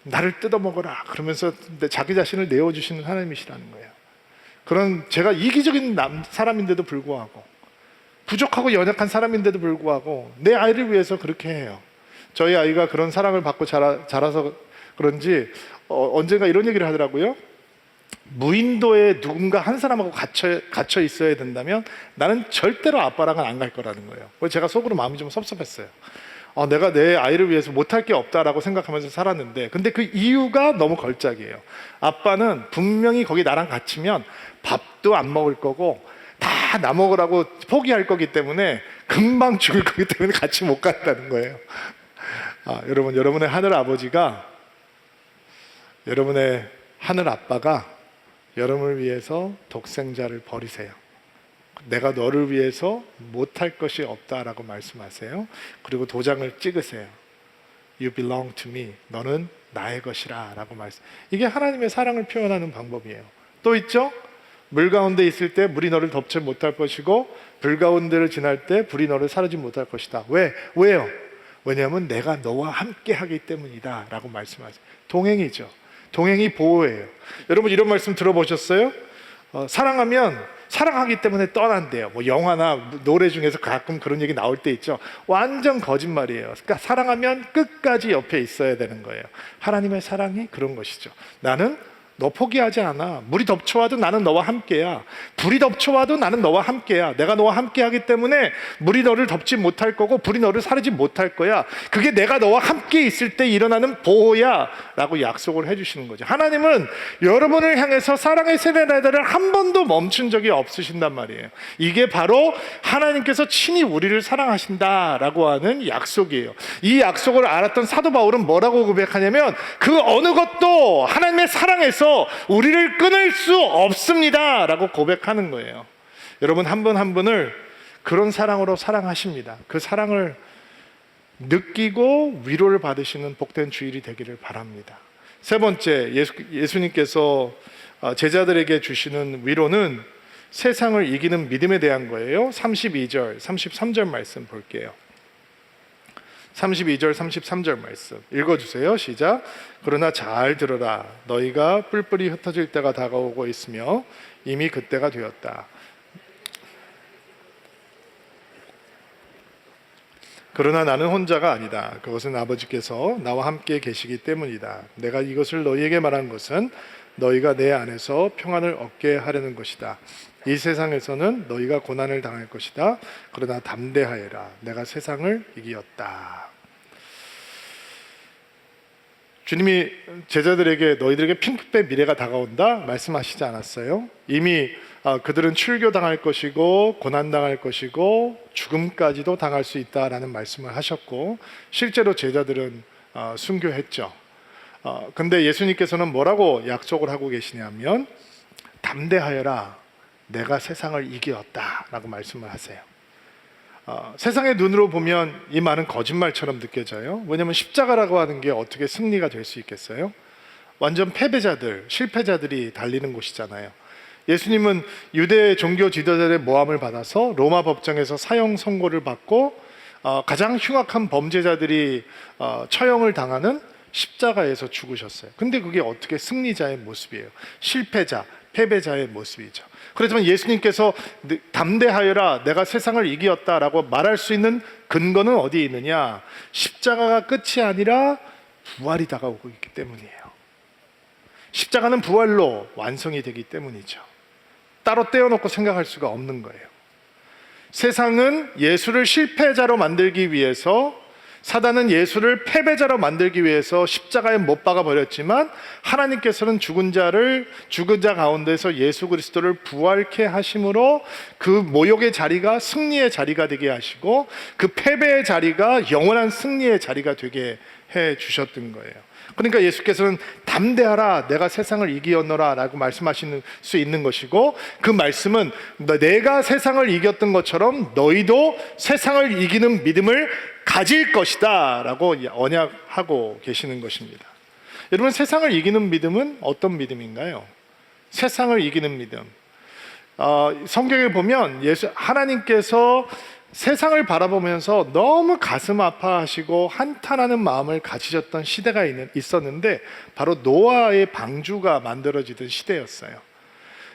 나를 뜯어먹어라 그러면서 자기 자신을 내어주시는 하나님이시라는 거예요. 그런 제가 이기적인 사람인데도 불구하고 부족하고 연약한 사람인데도 불구하고 내 아이를 위해서 그렇게 해요. 저희 아이가 그런 사랑을 받고 자라서 그런지 언젠가 이런 얘기를 하더라고요. 무인도에 누군가 한 사람하고 갇혀 있어야 된다면 나는 절대로 아빠랑은 안 갈 거라는 거예요. 그래서 제가 속으로 마음이 좀 섭섭했어요. 내가 내 아이를 위해서 못할 게 없다라고 생각하면서 살았는데, 근데 그 이유가 너무 걸작이에요. 아빠는 분명히 거기 나랑 갇히면 밥도 안 먹을 거고 다 나 먹으라고 포기할 거기 때문에 금방 죽을 거기 때문에 같이 못 간다는 거예요. 여러분, 여러분의 하늘 아버지가, 여러분의 하늘 아빠가 여러분을 위해서 독생자를 버리세요. 내가 너를 위해서 못할 것이 없다라고 말씀하세요. 그리고 도장을 찍으세요. You belong to me. 너는 나의 것이라 라고 말씀. 이게 하나님의 사랑을 표현하는 방법이에요. 또 있죠? 물 가운데 있을 때 물이 너를 덮지 못할 것이고 불 가운데를 지날 때 불이 너를 사르지 못할 것이다. 왜요? 왜냐하면 내가 너와 함께 하기 때문이다 라고 말씀하세요. 동행이죠. 동행이 보호예요. 여러분, 이런 말씀 들어보셨어요? 사랑하면 사랑하기 때문에 떠난대요. 뭐 영화나 노래 중에서 가끔 그런 얘기 나올 때 있죠. 완전 거짓말이에요. 그러니까 사랑하면 끝까지 옆에 있어야 되는 거예요. 하나님의 사랑이 그런 것이죠. 나는 너 포기하지 않아. 물이 덮쳐와도 나는 너와 함께야. 불이 덮쳐와도 나는 너와 함께야. 내가 너와 함께하기 때문에 물이 너를 덮지 못할 거고 불이 너를 사르지 못할 거야. 그게 내가 너와 함께 있을 때 일어나는 보호야 라고 약속을 해주시는 거죠. 하나님은 여러분을 향해서 사랑의 세례나이다를 한 번도 멈춘 적이 없으신단 말이에요. 이게 바로 하나님께서 친히 우리를 사랑하신다라고 하는 약속이에요. 이 약속을 알았던 사도 바울은 뭐라고 고백하냐면, 그 어느 것도 하나님의 사랑에서 우리를 끊을 수 없습니다 라고 고백하는 거예요. 여러분, 한 분 한 분을 그런 사랑으로 사랑하십니다. 그 사랑을 느끼고 위로를 받으시는 복된 주일이 되기를 바랍니다. 세 번째, 예수님께서 제자들에게 주시는 위로는 세상을 이기는 믿음에 대한 거예요. 32절, 33절 말씀 볼게요. 32절, 33절 말씀 읽어주세요. 시작. 그러나 잘 들어라. 너희가 뿔뿔이 흩어질 때가 다가오고 있으며 이미 그때가 되었다. 그러나 나는 혼자가 아니다. 그것은 아버지께서 나와 함께 계시기 때문이다. 내가 이것을 너희에게 말한 것은 너희가 내 안에서 평안을 얻게 하려는 것이다. 이 세상에서는 너희가 고난을 당할 것이다. 그러나 담대하여라. 내가 세상을 이기었다. 주님이 제자들에게 너희들에게 핑크빛 미래가 다가온다 말씀하시지 않았어요? 이미 그들은 출교당할 것이고 고난당할 것이고 죽음까지도 당할 수 있다라는 말씀을 하셨고, 실제로 제자들은 순교했죠. 근데 예수님께서는 뭐라고 약속을 하고 계시냐면, 담대하여라. 내가 세상을 이기었다 라고 말씀을 하세요. 세상의 눈으로 보면 이 말은 거짓말처럼 느껴져요. 왜냐하면 십자가라고 하는 게 어떻게 승리가 될 수 있겠어요? 완전 패배자들, 실패자들이 달리는 곳이잖아요. 예수님은 유대 종교 지도자들의 모함을 받아서 로마 법정에서 사형 선고를 받고 가장 흉악한 범죄자들이 처형을 당하는 십자가에서 죽으셨어요. 근데 그게 어떻게 승리자의 모습이에요? 실패자, 패배자의 모습이죠. 그렇지만 예수님께서 담대하여라, 내가 세상을 이기었다라고 말할 수 있는 근거는 어디에 있느냐? 십자가가 끝이 아니라 부활이 다가오고 있기 때문이에요. 십자가는 부활로 완성이 되기 때문이죠. 따로 떼어놓고 생각할 수가 없는 거예요. 세상은 예수를 실패자로 만들기 위해서, 사단은 예수를 패배자로 만들기 위해서 십자가에 못 박아 버렸지만, 하나님께서는 죽은 자 가운데서 예수 그리스도를 부활케 하심으로 그 모욕의 자리가 승리의 자리가 되게 하시고, 그 패배의 자리가 영원한 승리의 자리가 되게 해 주셨던 거예요. 그러니까 예수께서는 담대하라, 내가 세상을 이기었노라 라고 말씀하실 수 있는 것이고, 그 말씀은 내가 세상을 이겼던 것처럼 너희도 세상을 이기는 믿음을 가질 것이다 라고 언약하고 계시는 것입니다. 여러분, 세상을 이기는 믿음은 어떤 믿음인가요? 세상을 이기는 믿음, 성경에 보면 하나님께서 세상을 바라보면서 너무 가슴 아파하시고 한탄하는 마음을 가지셨던 시대가 있었는데, 바로 노아의 방주가 만들어지던 시대였어요.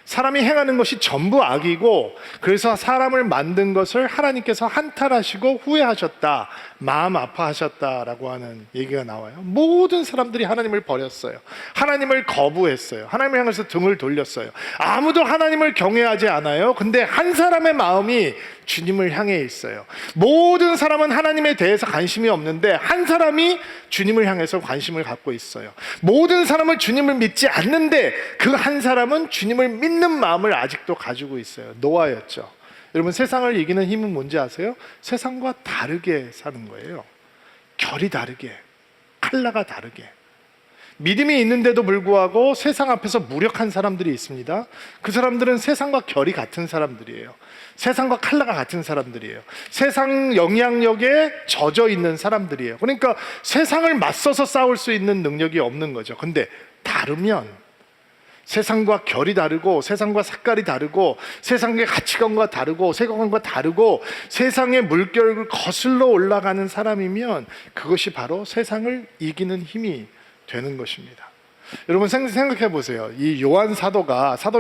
사람이 행하는 것이 전부 악이고 그래서 사람을 만든 것을 하나님께서 한탄하시고 후회하셨다, 마음 아파하셨다라고 하는 얘기가 나와요. 모든 사람들이 하나님을 버렸어요. 하나님을 거부했어요. 하나님을 향해서 등을 돌렸어요. 아무도 하나님을 경외하지 않아요. 근데 한 사람의 마음이 주님을 향해 있어요. 모든 사람은 하나님에 대해서 관심이 없는데 한 사람이 주님을 향해서 관심을 갖고 있어요. 모든 사람은 주님을 믿지 않는데 그 한 사람은 주님을 믿는 마음을 아직도 가지고 있어요. 노아였죠. 여러분, 세상을 이기는 힘은 뭔지 아세요? 세상과 다르게 사는 거예요. 결이 다르게, 컬러가 다르게. 믿음이 있는데도 불구하고 세상 앞에서 무력한 사람들이 있습니다. 그 사람들은 세상과 결이 같은 사람들이에요. 세상과 컬러가 같은 사람들이에요. 세상 영향력에 젖어 있는 사람들이에요. 그러니까 세상을 맞서서 싸울 수 있는 능력이 없는 거죠. 근데 다르면 세상과 결이 다르고 세상과 색깔이 다르고 세상의 가치관과 다르고 세계관과 다르고 세상의 물결을 거슬러 올라가는 사람이면 그것이 바로 세상을 이기는 힘이 되는 것입니다. 여러분, 생각해 보세요. 이 요한 사도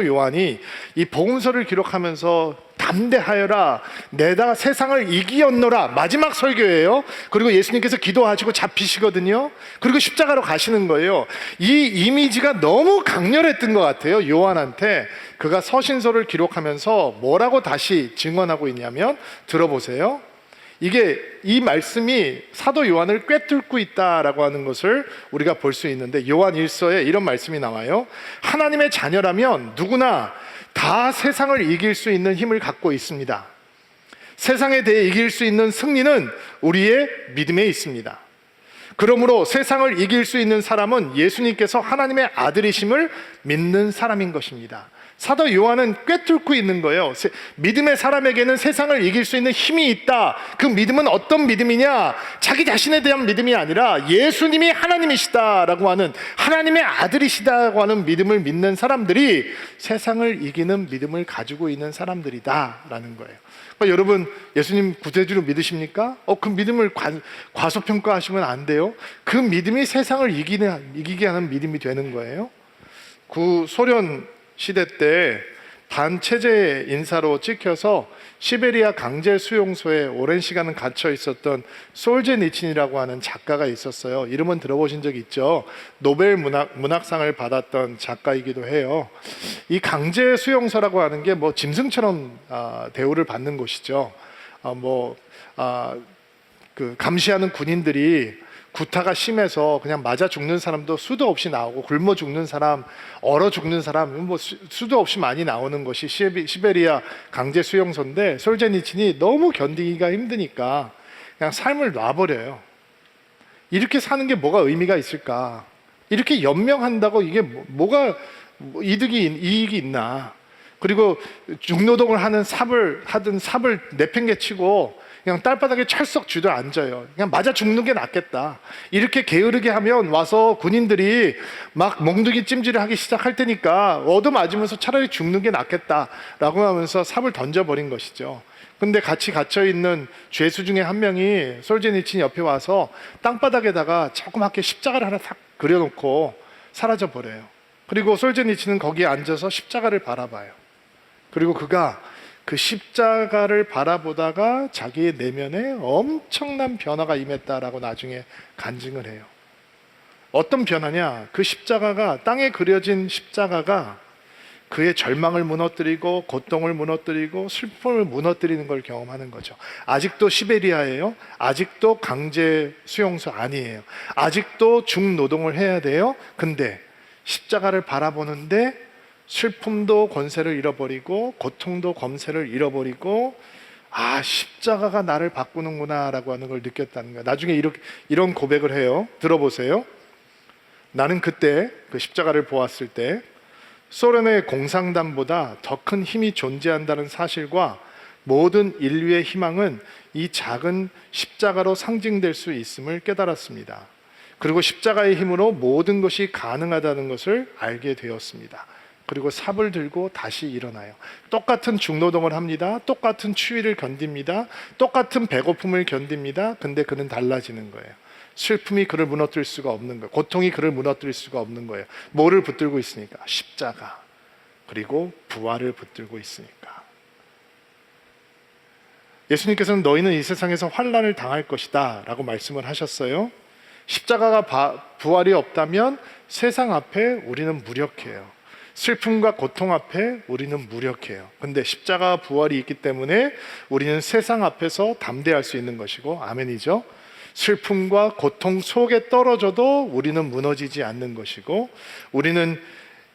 요한이 이 복음서를 기록하면서 담대하여라, 내가 세상을 이기었노라, 마지막 설교예요. 그리고 예수님께서 기도하시고 잡히시거든요. 그리고 십자가로 가시는 거예요. 이 이미지가 너무 강렬했던 것 같아요. 요한한테. 그가 서신서를 기록하면서 뭐라고 다시 증언하고 있냐면, 들어보세요. 이 말씀이 사도 요한을 꿰뚫고 있다라고 하는 것을 우리가 볼 수 있는데, 요한 1서에 이런 말씀이 나와요. 하나님의 자녀라면 누구나 다 세상을 이길 수 있는 힘을 갖고 있습니다. 세상에 대해 이길 수 있는 승리는 우리의 믿음에 있습니다. 그러므로 세상을 이길 수 있는 사람은 예수님께서 하나님의 아들이심을 믿는 사람인 것입니다. 사도 요한은 꿰뚫고 있는 거예요. 믿음의 사람에게는 세상을 이길 수 있는 힘이 있다. 그 믿음은 어떤 믿음이냐? 자기 자신에 대한 믿음이 아니라 예수님이 하나님이시다라고 하는, 하나님의 아들이시다고 하는 믿음을 믿는 사람들이 세상을 이기는 믿음을 가지고 있는 사람들이다라는 거예요. 그러니까 여러분, 예수님 구세주로 믿으십니까? 그 믿음을 과소평가하시면 안 돼요. 그 믿음이 세상을 이기게 하는 믿음이 되는 거예요. 소련 시대 때 반체제 인사로 찍혀서 시베리아 강제 수용소에 오랜 시간은 갇혀 있었던 솔제니친이라고 하는 작가가 있었어요. 이름은 들어보신 적 있죠? 노벨 문학상을 받았던 작가이기도 해요. 이 강제 수용소라고 하는 게 뭐 짐승처럼 대우를 받는 곳이죠. 그 감시하는 군인들이 구타가 심해서 그냥 맞아 죽는 사람도 수도 없이 나오고, 굶어 죽는 사람, 얼어 죽는 사람, 수도 없이 많이 나오는 것이 시베리아 강제 수용소인데, 솔제니친이 너무 견디기가 힘드니까 그냥 삶을 놔버려요. 이렇게 사는 게 뭐가 의미가 있을까? 이렇게 연명한다고 이게 뭐가 이익이 있나? 그리고 중노동을 하든 삽을 내팽개치고 그냥 딸바닥에 철썩 주저앉아요. 그냥 맞아 죽는 게 낫겠다. 이렇게 게으르게 하면 와서 군인들이 막 몽둥이 찜질을 하기 시작할 테니까 얻어맞으면서 차라리 죽는 게 낫겠다라고 하면서 삽을 던져버린 것이죠. 근데 같이 갇혀있는 죄수 중에 한 명이 솔제니친 옆에 와서 땅바닥에다가 조그맣게 십자가를 하나 탁 그려놓고 사라져버려요. 그리고 솔제니친은 거기에 앉아서 십자가를 바라봐요. 그리고 그가 그 십자가를 바라보다가 자기의 내면에 엄청난 변화가 임했다라고 나중에 간증을 해요. 어떤 변화냐? 그 십자가가, 땅에 그려진 십자가가 그의 절망을 무너뜨리고 고통을 무너뜨리고 슬픔을 무너뜨리는 걸 경험하는 거죠. 아직도 시베리아예요. 아직도 강제 수용소 아니에요. 아직도 중노동을 해야 돼요. 근데 십자가를 바라보는데 슬픔도 권세를 잃어버리고 고통도 권세를 잃어버리고, 십자가가 나를 바꾸는구나 라고 하는 걸 느꼈다는 거예요. 나중에 이런 고백을 해요. 들어보세요. 나는 그때 그 십자가를 보았을 때 소련의 공산당보다 더 큰 힘이 존재한다는 사실과 모든 인류의 희망은 이 작은 십자가로 상징될 수 있음을 깨달았습니다. 그리고 십자가의 힘으로 모든 것이 가능하다는 것을 알게 되었습니다. 그리고 삽을 들고 다시 일어나요. 똑같은 중노동을 합니다. 똑같은 추위를 견딥니다. 똑같은 배고픔을 견딥니다. 근데 그는 달라지는 거예요. 슬픔이 그를 무너뜨릴 수가 없는 거예요. 고통이 그를 무너뜨릴 수가 없는 거예요. 뭐를 붙들고 있으니까? 십자가. 그리고 부활을 붙들고 있으니까. 예수님께서는 너희는 이 세상에서 환난을 당할 것이다 라고 말씀을 하셨어요. 십자가가 부활이 없다면 세상 앞에 우리는 무력해요. 슬픔과 고통 앞에 우리는 무력해요. 근데 십자가 부활이 있기 때문에 우리는 세상 앞에서 담대할 수 있는 것이고, 아멘이죠. 슬픔과 고통 속에 떨어져도 우리는 무너지지 않는 것이고, 우리는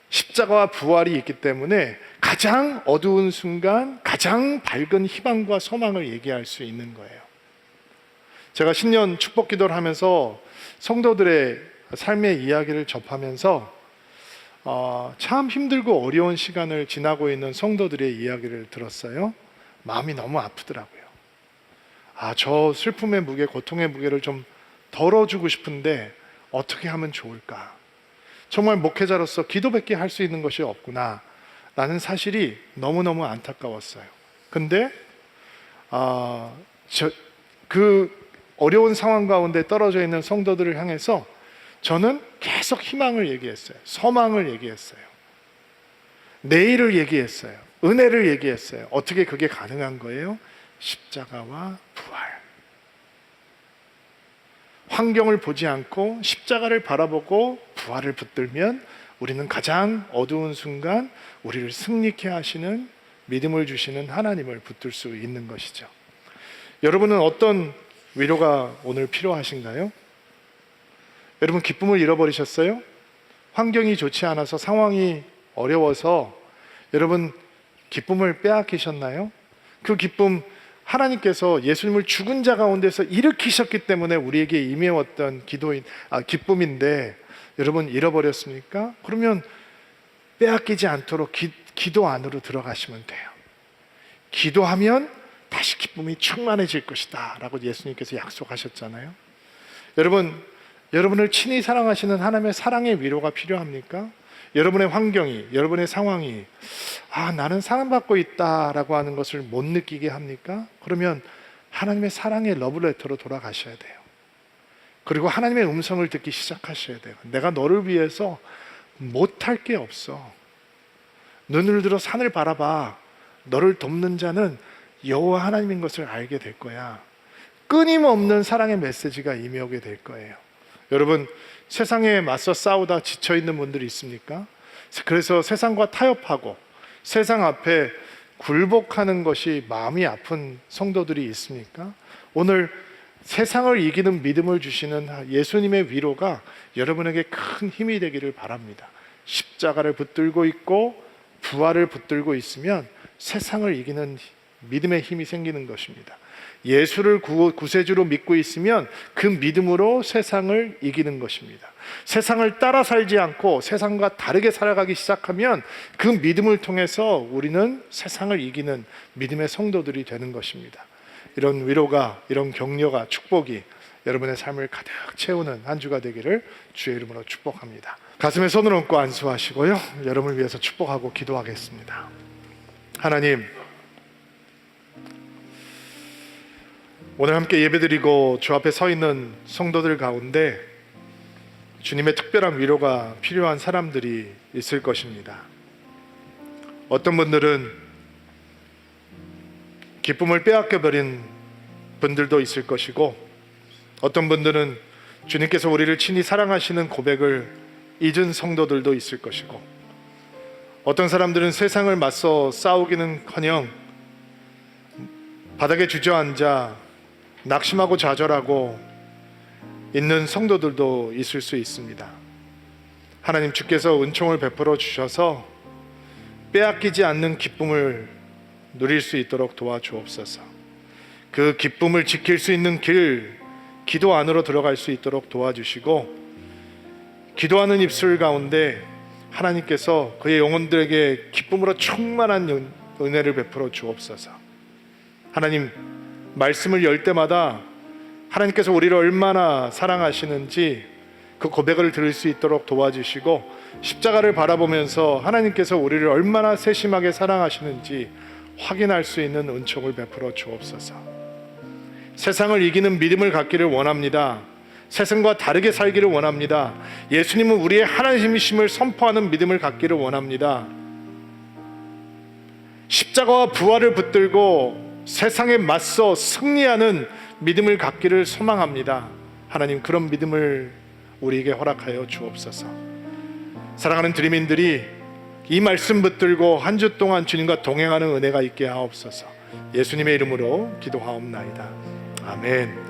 십자가와 부활이 있기 때문에 가장 어두운 순간 가장 밝은 희망과 소망을 얘기할 수 있는 거예요. 제가 신년 축복 기도를 하면서 성도들의 삶의 이야기를 접하면서 참 힘들고 어려운 시간을 지나고 있는 성도들의 이야기를 들었어요. 마음이 너무 아프더라고요. 저 슬픔의 무게, 고통의 무게를 좀 덜어주고 싶은데 어떻게 하면 좋을까? 정말 목회자로서 기도밖에 할 수 있는 것이 없구나 라는 사실이 너무너무 안타까웠어요. 근데 그 어려운 상황 가운데 떨어져 있는 성도들을 향해서 저는 계속 희망을 얘기했어요. 소망을 얘기했어요. 내일을 얘기했어요. 은혜를 얘기했어요. 어떻게 그게 가능한 거예요? 십자가와 부활. 환경을 보지 않고 십자가를 바라보고 부활을 붙들면 우리는 가장 어두운 순간 우리를 승리케 하시는, 믿음을 주시는 하나님을 붙들 수 있는 것이죠. 여러분은 어떤 위로가 오늘 필요하신가요? 여러분 기쁨을 잃어버리셨어요? 환경이 좋지 않아서, 상황이 어려워서 여러분 기쁨을 빼앗기셨나요? 그 기쁨, 하나님께서 예수님을 죽은 자 가운데서 일으키셨기 때문에 우리에게 임해왔던 기쁨인데 여러분 잃어버렸습니까? 그러면 빼앗기지 않도록 기도 안으로 들어가시면 돼요. 기도하면 다시 기쁨이 충만해질 것이다 라고 예수님께서 약속하셨잖아요. 여러분을 친히 사랑하시는 하나님의 사랑의 위로가 필요합니까? 여러분의 환경이, 여러분의 상황이 나는 사랑받고 있다라고 하는 것을 못 느끼게 합니까? 그러면 하나님의 사랑의 러브레터로 돌아가셔야 돼요. 그리고 하나님의 음성을 듣기 시작하셔야 돼요. 내가 너를 위해서 못할 게 없어. 눈을 들어 산을 바라봐. 너를 돕는 자는 여호와 하나님인 것을 알게 될 거야. 끊임없는 사랑의 메시지가 임해오게 될 거예요. 여러분, 세상에 맞서 싸우다 지쳐있는 분들이 있습니까? 그래서 세상과 타협하고 세상 앞에 굴복하는 것이 마음이 아픈 성도들이 있습니까? 오늘 세상을 이기는 믿음을 주시는 예수님의 위로가 여러분에게 큰 힘이 되기를 바랍니다. 십자가를 붙들고 있고 부활을 붙들고 있으면 세상을 이기는 믿음의 힘이 생기는 것입니다. 예수를 구세주로 믿고 있으면 그 믿음으로 세상을 이기는 것입니다. 세상을 따라 살지 않고 세상과 다르게 살아가기 시작하면 그 믿음을 통해서 우리는 세상을 이기는 믿음의 성도들이 되는 것입니다. 이런 위로가, 이런 격려가, 축복이 여러분의 삶을 가득 채우는 한 주가 되기를 주의 이름으로 축복합니다. 가슴에 손을 얹고 안수하시고요, 여러분을 위해서 축복하고 기도하겠습니다. 하나님, 오늘 함께 예배드리고 주 앞에 서 있는 성도들 가운데 주님의 특별한 위로가 필요한 사람들이 있을 것입니다. 어떤 분들은 기쁨을 빼앗겨버린 분들도 있을 것이고, 어떤 분들은 주님께서 우리를 친히 사랑하시는 고백을 잊은 성도들도 있을 것이고, 어떤 사람들은 세상을 맞서 싸우기는커녕 바닥에 주저앉아 낙심하고 좌절하고 있는 성도들도 있을 수 있습니다. 하나님, 주께서 은총을 베풀어 주셔서 빼앗기지 않는 기쁨을 누릴 수 있도록 도와주옵소서. 그 기쁨을 지킬 수 있는 길, 기도 안으로 들어갈 수 있도록 도와주시고, 기도하는 입술 가운데 하나님께서 그의 영혼들에게 기쁨으로 충만한 은혜를 베풀어 주옵소서. 하나님, 말씀을 열 때마다 하나님께서 우리를 얼마나 사랑하시는지 그 고백을 들을 수 있도록 도와주시고, 십자가를 바라보면서 하나님께서 우리를 얼마나 세심하게 사랑하시는지 확인할 수 있는 은총을 베풀어 주옵소서. 세상을 이기는 믿음을 갖기를 원합니다. 세상과 다르게 살기를 원합니다. 예수님은 우리의 하나님이심을 선포하는 믿음을 갖기를 원합니다. 십자가와 부활을 붙들고 세상에 맞서 승리하는 믿음을 갖기를 소망합니다. 하나님, 그런 믿음을 우리에게 허락하여 주옵소서. 사랑하는 드림인들이 이 말씀 붙들고 한 주 동안 주님과 동행하는 은혜가 있게 하옵소서. 예수님의 이름으로 기도하옵나이다. 아멘.